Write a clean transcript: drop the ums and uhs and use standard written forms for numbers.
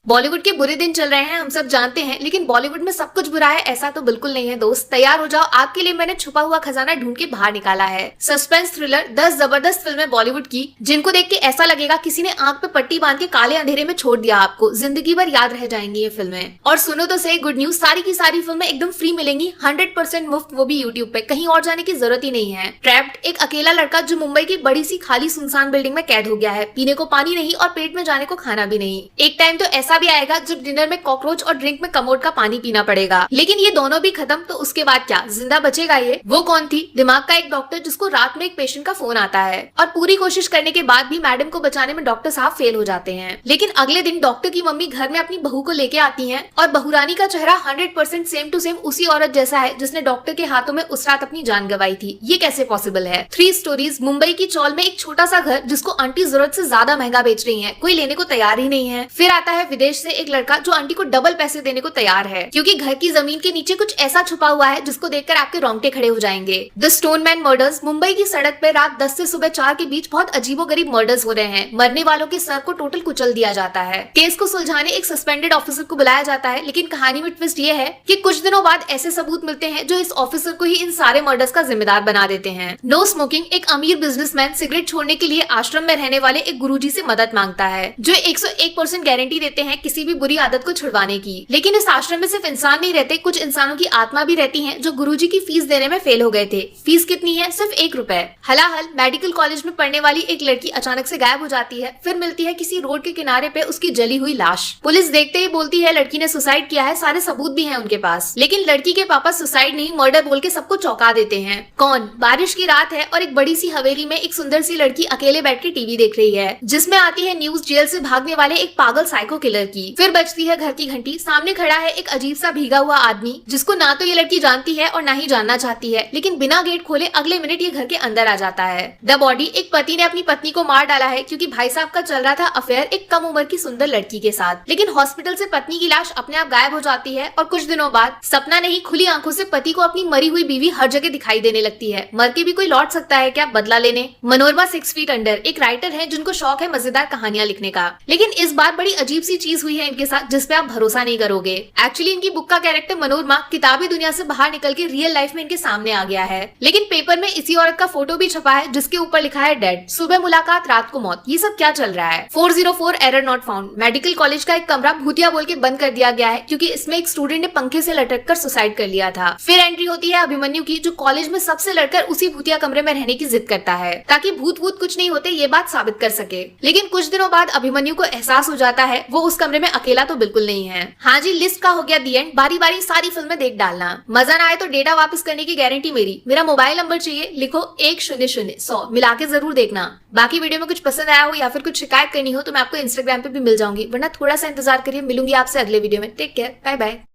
बॉलीवुड के बुरे दिन चल रहे हैं, हम सब जानते हैं, लेकिन बॉलीवुड में सब कुछ बुरा है ऐसा तो बिल्कुल नहीं है दोस्त। तैयार हो जाओ, आपके लिए मैंने छुपा हुआ खजाना ढूंढ के बाहर निकाला है। सस्पेंस थ्रिलर 10 जबरदस्त फिल्में बॉलीवुड की, जिनको देख के ऐसा लगेगा किसी ने आंख पे पट्टी बांध के काले अंधेरे में छोड़ दिया। आपको जिंदगी भर याद रह जाएंगी ये फिल्में। और सुनो तो सही गुड न्यूज, सारी की सारी फिल्में एकदम फ्री मिलेंगी, 100% मुफ्त, वो भी यूट्यूब पे। कहीं और जाने की जरूरत ही नहीं है। ट्रैप्ड, एक अकेला लड़का जो मुंबई की बड़ी सी खाली सुनसान बिल्डिंग में कैद हो गया है। पीने को पानी नहीं और पेट में जाने को खाना भी नहीं। एक टाइम तो ऐसा भी आएगा जब डिनर में कॉकरोच और ड्रिंक में कमोड का पानी पीना पड़ेगा। लेकिन ये दोनों भी खत्म, तो उसके बाद क्या जिंदा बचेगा ये? वो कौन थी? दिमाग का एक डॉक्टर जिसको रात में एक पेशेंट का फोन आता है और पूरी कोशिश करने के बाद भी मैडम को बचाने में डॉक्टर साहब फेल हो जाते हैं। लेकिन अगले दिन डॉक्टर की मम्मी घर में अपनी बहू को लेके आती है और बहुरानी का चेहरा 100% सेम टू सेम उसी औरत जैसा है जिसने डॉक्टर के हाथों में उस रात अपनी जान गंवाई थी। ये कैसे पॉसिबल है? 3 स्टोरीज, मुंबई की चौल में एक छोटा सा घर जिसको आंटी जरूरत से ज्यादा महंगा बेच रही है, कोई लेने को तैयार ही नहीं है। फिर आता है विदेश से एक लड़का जो आंटी को डबल पैसे देने को तैयार है, क्योंकि घर की जमीन के नीचे कुछ ऐसा छुपा हुआ है जिसको देखकर आपके रोंगटे खड़े हो जाएंगे। द स्टोनमैन मर्डर्स, मुंबई की सड़क पे रात 10 से सुबह 4 के बीच बहुत अजीबोगरीब मर्डर्स हो रहे हैं। मरने वालों के सर को टोटल कुचल दिया जाता है। केस को सुलझाने एक सस्पेंडेड ऑफिसर को बुलाया जाता है, लेकिन कहानी में ट्विस्ट ये है कि कुछ दिनों बाद ऐसे सबूत मिलते हैं जो इस ऑफिसर को ही इन सारे मर्डर्स का जिम्मेदार बना देते हैं। नो स्मोकिंग, एक अमीर बिजनेसमैन सिगरेट छोड़ने के लिए आश्रम में रहने वाले एक गुरुजी से मदद मांगता है, जो 101% गारंटी देते हैं किसी भी बुरी आदत को छुड़वाने की। लेकिन इस आश्रम में सिर्फ इंसान नहीं रहते, कुछ इंसानों की आत्मा भी रहती है जो गुरुजी की फीस देने में फेल हो गए थे। फीस कितनी है? सिर्फ 1 रुपए। हलाहल, मेडिकल कॉलेज में पढ़ने वाली एक लड़की अचानक से गायब हो जाती है, फिर मिलती है किसी रोड के किनारे पे उसकी जली हुई लाश। पुलिस देखते ही बोलती है लड़की ने सुसाइड किया है, सारे सबूत भी हैं उनके पास। लेकिन लड़की के पापा सुसाइड नहीं मर्डर बोल के सबको चौंका देते हैं। कौन? बारिश की रात है और एक बड़ी सी हवेली में एक सुंदर सी लड़की अकेले बैठ के टीवी देख रही है, जिसमें आती है न्यूज जेल से भागने वाले एक पागल साइको किलर की। फिर बजती है घर की घंटी, सामने खड़ा है एक अजीब सा भीगा हुआ आदमी जिसको ना तो ये लड़की जानती है और ना ही जानना चाहती है, लेकिन बिना गेट खोले अगले मिनट ये घर के अंदर आ जाता है। द बॉडी, एक पति ने अपनी पत्नी को मार डाला है क्योंकि भाई साहब का चल रहा था अफेयर एक कम उम्र की सुंदर लड़की के साथ। लेकिन हॉस्पिटल से पत्नी की लाश अपने आप गायब हो जाती है और कुछ दिनों बाद सपना नहीं खुली आंखों से पति को अपनी मरी हुई बीवी हर जगह दिखाई देने लगती है। मर के भी कोई लौट सकता है क्या बदला लेने? मनोरमा 6 फीट अंडर, एक राइटर है जिनको शौक है मजेदार कहानियां लिखने का, लेकिन इस बार बड़ी अजीब सी चीज हुई है इनके साथ जिसपे आप भरोसा नहीं करोगे। एक्चुअली इनकी बुक का कैरेक्टर मनोरमा किताबी दुनिया से बाहर निकल के रियल लाइफ में इनके सामने आ गया है, लेकिन पेपर में इसी औरत का फोटो भी छपा है जिसके ऊपर लिखा है डेड, सुबह मुलाकात रात को मौत। ये सब क्या चल रहा है? 404 error not found, medical college का एक कमरा भूतिया बोल के बंद कर दिया गया है क्योंकि इसमें एक स्टूडेंट ने पंखे से लटक कर सुसाइड कर लिया था। फिर एंट्री होती है अभिमन्यु की, जो कॉलेज में सबसे लड़कर उसी भूतिया कमरे में रहने की जिद करता है ताकि भूत भूत कुछ नहीं होते ये बात साबित कर सके। लेकिन कुछ दिनों बाद अभिमन्यु को एहसास हो जाता है वो उस कमरे में अकेला तो बिल्कुल नहीं है। हाँ जी, लिस्ट का हो गया दी एंड। बारी बारी सारी फिल्में देख डालना, मजा ना आए तो डेटा वापस करने की गारंटी मेरी। मेरा मोबाइल नंबर चाहिए, लिखो 1000100, मिला के जरूर देखना। बाकी वीडियो में कुछ पसंद आया हो या फिर कुछ शिकायत करनी हो तो मैं आपको इंस्टाग्राम पे भी मिल जाऊंगी, वरना थोड़ा सा इंतजार करिए। मिलूंगी आपसे अगले वीडियो में। Take care, bye bye.